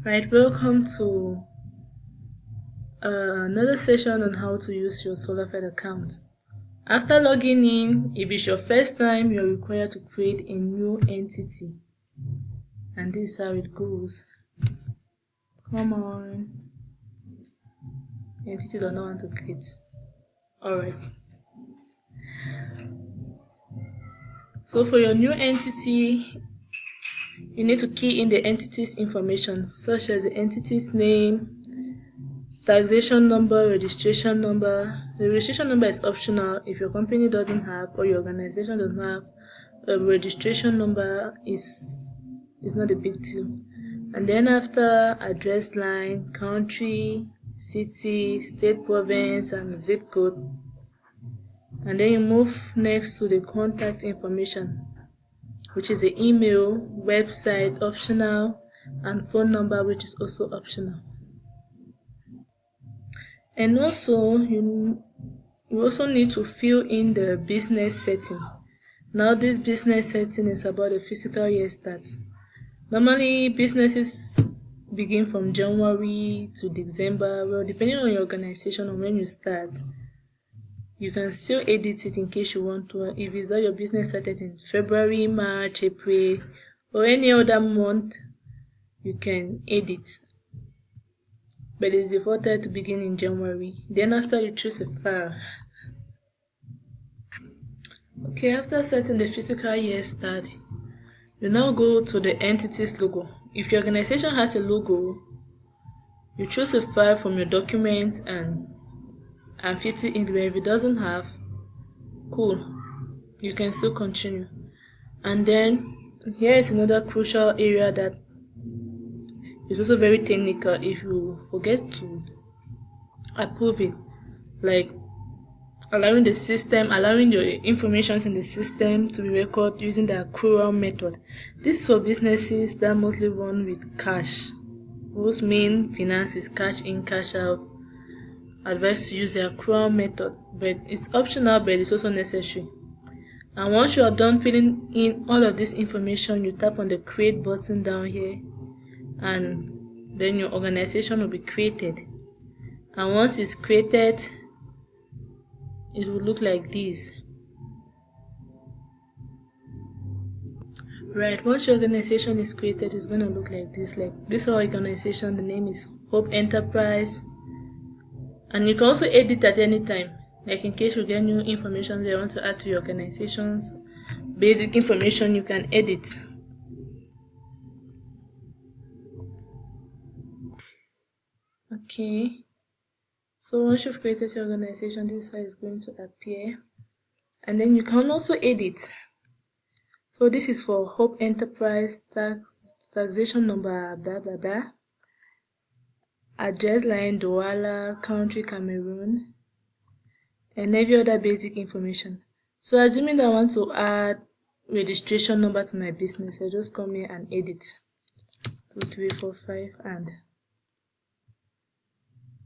Right, welcome to another session on how to use your Solafide account. After logging in, if it's your first time, you're required to create a new entity. And this is how it goes. Come on. Entity does not want to create. Alright. So for your new entity, you need to key in the entity's information, such as the entity's name, taxation number, registration number. The registration number is optional if your company doesn't have or your organization does not have a registration number is not a big deal. And then after address line, country, city, state, province, and zip code. And then you move next to the contact information, which is the email, website, optional, and phone number, which is also optional. And also you also need to fill in the business setting. Now this business setting is about the fiscal year start. Normally businesses begin from January to December. Well, depending on your organization or when you start, you can still edit it in case you want to. If it's that your business started in February, March, April, or any other month, you can edit. But it's defaulted to begin in January. Then after you choose a file. Okay, after setting the fiscal year start, you now go to the entity's logo. If your organization has a logo, you choose a file from your documents and fit it in there. If it doesn't have, cool, you can still continue. And then here is another crucial area that is also very technical. If you forget to approve it, like allowing your information in the system to be recorded using the accrual method. This is for businesses that mostly run with cash, whose main finance is cash in, cash out. Advise to use the accrual method, but it's optional, but it's also necessary. And once you are done filling in all of this information, you tap on the create button down here, and then your organization will be created. And once it's created, it will look like this. Right, once your organization is created, it's going to look like this. Like this organization, the name is Hope Enterprise. And you can also edit at any time, like in case you get new information that you want to add to your organization's basic information, you can edit. Okay, so once you've created your organization, this is how it's going to appear. And then you can also edit. So this is for Hope Enterprise, taxation number, blah blah blah, address line Douala, country Cameroon, and every other basic information. So assuming that I want to add registration number to my business, I just come here and edit 2 3 4 5 and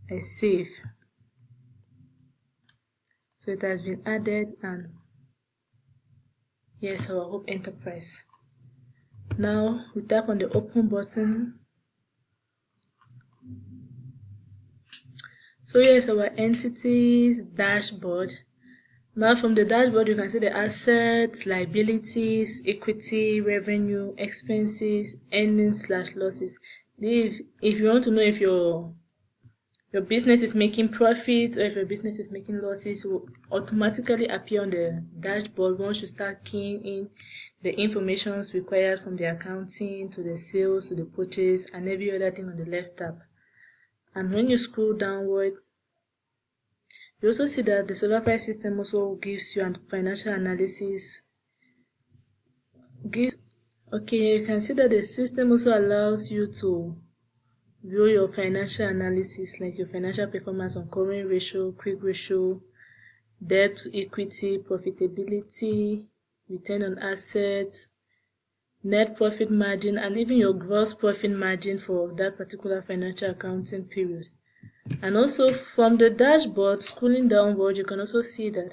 I save. So it has been added, and yes, our Hope Enterprise. Now we tap on the open button. So here's our entities dashboard. Now from the dashboard you can see the assets, liabilities, equity, revenue, expenses, earnings/losses. If you want to know if your business is making profit or if your business is making losses, will automatically appear on the dashboard once you start keying in the information required from the accounting to the sales to the purchase and every other thing on the left tab. And when you scroll downward, you also see that the Solafide system also gives you a financial analysis. Okay, you can see that the system also allows you to view your financial analysis, like your financial performance on current ratio, quick ratio, debt to equity, profitability, return on assets, net profit margin, and even your gross profit margin for that particular financial accounting period. And also from the dashboard, scrolling downward, you can also see your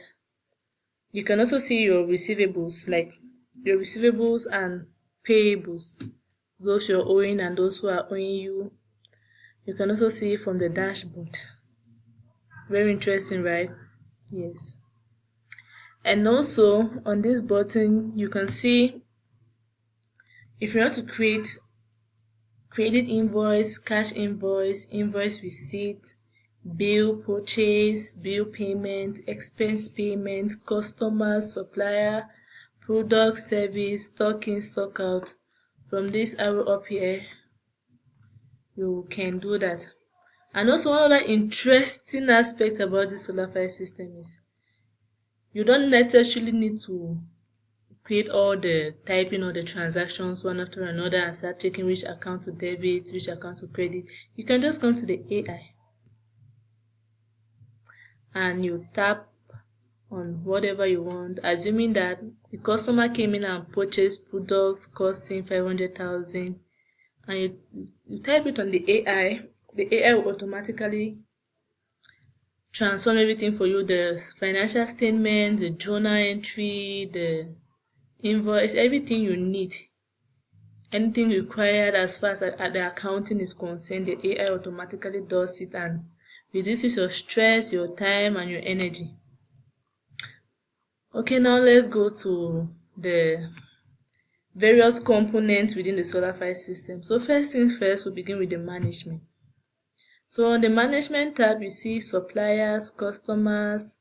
receivables, like your receivables and payables. those you're owing and those who are owing you. You can also see it from the dashboard. Very interesting, right? Yes. And also on this button you can see if you want to create credit invoice, cash invoice, invoice receipt, bill purchase, bill payment, expense payment, customer, supplier, product, service, stock in, stock out. From this arrow up here, you can do that. And also one other interesting aspect about this Solafide system is you don't necessarily need to create all the typing or the transactions one after another and start checking which account to debit, which account to credit. You can just come to the AI and you tap on whatever you want, assuming that the customer came in and purchased products costing 500,000, and you type it on the AI. The AI will automatically transform everything for you: the financial statement, the journal entry, the invoice, everything you need, anything required as far as the accounting is concerned. The AI automatically does it and reduces your stress, your time, and your energy. Okay, now let's go to the various components within the Solafide system. So first things first, we'll begin with the management. So on the management tab, you see suppliers, customers,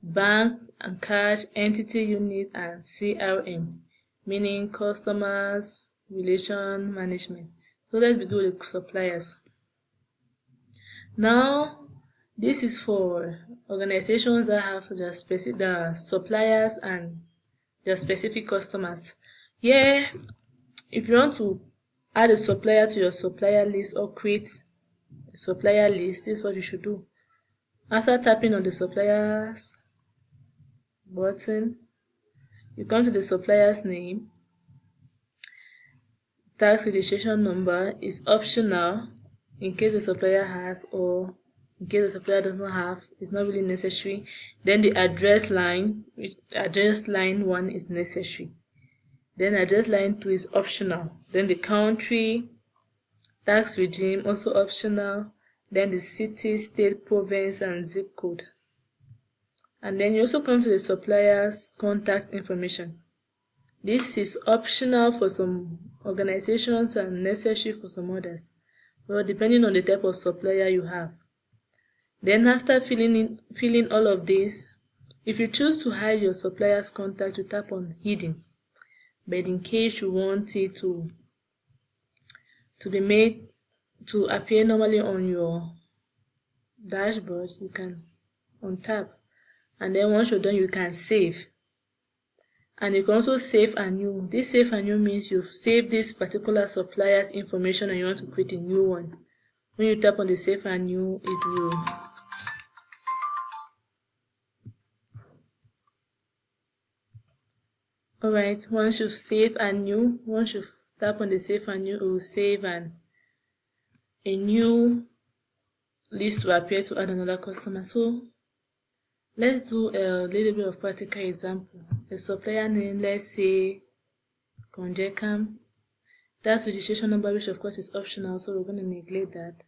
bank and cash, entity unit, and CRM, meaning customers relation management. So let's begin with the suppliers. Now this is for organizations that have the suppliers and their specific customers. Here, if you want to add a supplier to your supplier list or create a supplier list, this is what you should do. After tapping on the suppliers button, you come to the supplier's name. Tax registration number is optional in case the supplier has, or in case the supplier does not have. It's not really necessary. Then the address line, which address line 1 is necessary. Then address line 2 is optional. Then the country, tax regime, also optional. Then the city, state, province, and zip code. And then you also come to the supplier's contact information. This is optional for some organizations and necessary for some others, well, depending on the type of supplier you have. Then after filling all of this, if you choose to hide your supplier's contact, you tap on hidden. But in case you want it to be made to appear normally on your dashboard, you can untap. And then once you're done, you can save. And you can also save anew. This save anew means you've saved this particular supplier's information and you want to create a new one. When you tap on the save anew, it will Alright, once you tap on the save anew, it will save and a new list will appear to add another customer. So let's do a little bit of practical example. A supplier name, let's say Conjecam. That's registration number, which of course is optional, so we're going to neglect that.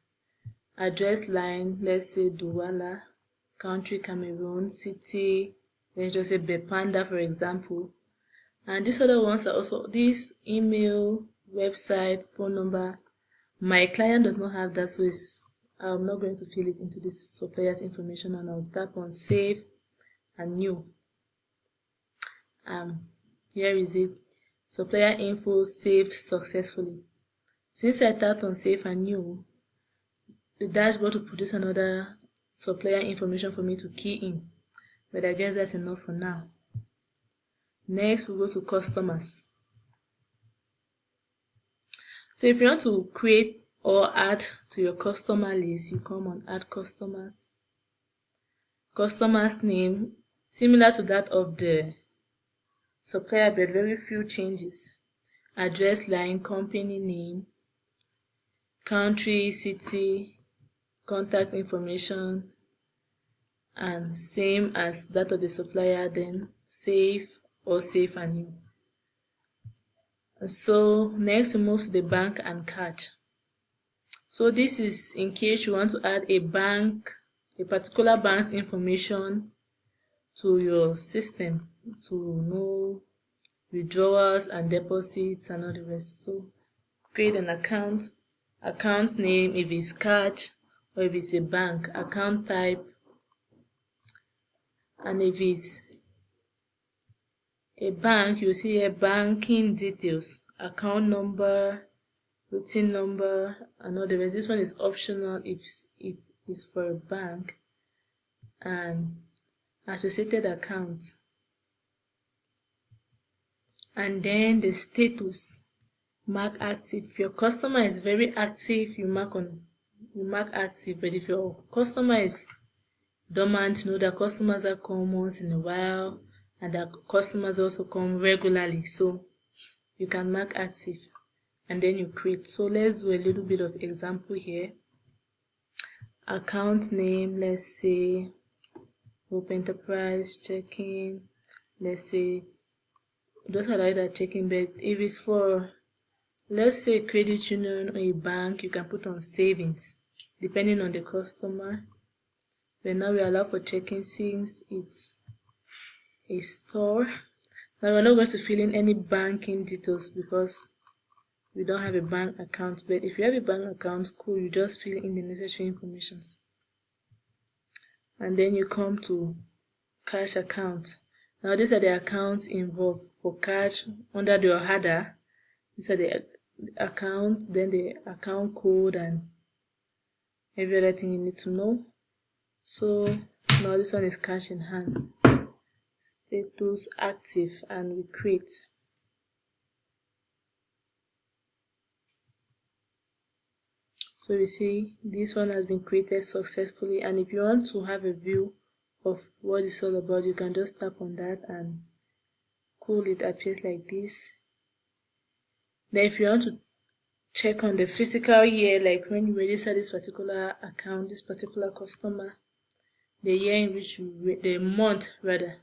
Address line, let's say Douala. Country, Cameroon. City, let's just say Bepanda, for example. And these other ones are also this email, website, phone number. My client does not have that, so I'm not going to fill it into this supplier's information, and I'll tap on save and new. Here is it. Supplier info saved successfully. Since I tapped on save and new, the dashboard will produce another supplier information for me to key in. But I guess that's enough for now. Next, we'll go to customers. So if you want to create or add to your customer list, you come on add customers. Customer's name, similar to that of the supplier, but very few changes. Address line, company name, country, city, contact information, and same as that of the supplier. Then save or save anew. So next we move to the bank and card. So this is in case you want to add a particular bank's information to your system to know withdrawals and deposits and all the rest. So create an account name if it's card or if it's a bank, account type, and if it's a bank, you see here banking details, account number, routine number, and all the rest. This one is optional if it's for a bank, and associated accounts, and then the status, mark active. If your customer is very active, you mark active, but if your customer is dormant, know that customers are come once in a while and that customers also come regularly, so you can mark active and then you create. So let's do a little bit of example here. Account name, let's say Hope Enterprise checking, let's say those are either checking, but if it's for, let's say, credit union or a bank, you can put on savings depending on the customer. But now we allow for checking since it's a store. Now we're not going to fill in any banking details because we don't have a bank account, but if you have a bank account, cool, you just fill in the necessary information. And then you come to cash account. Now these are the accounts involved. For cash, under your header, these are the accounts, then the account code and every other thing you need to know. So now this one is cash in hand, status active, and we create. So you see this one has been created successfully, and if you want to have a view of what it's all about, you can just tap on that and cool, it appears like this. Then if you want to check on the physical year, like when you register this particular account, this particular customer, the year in which the month rather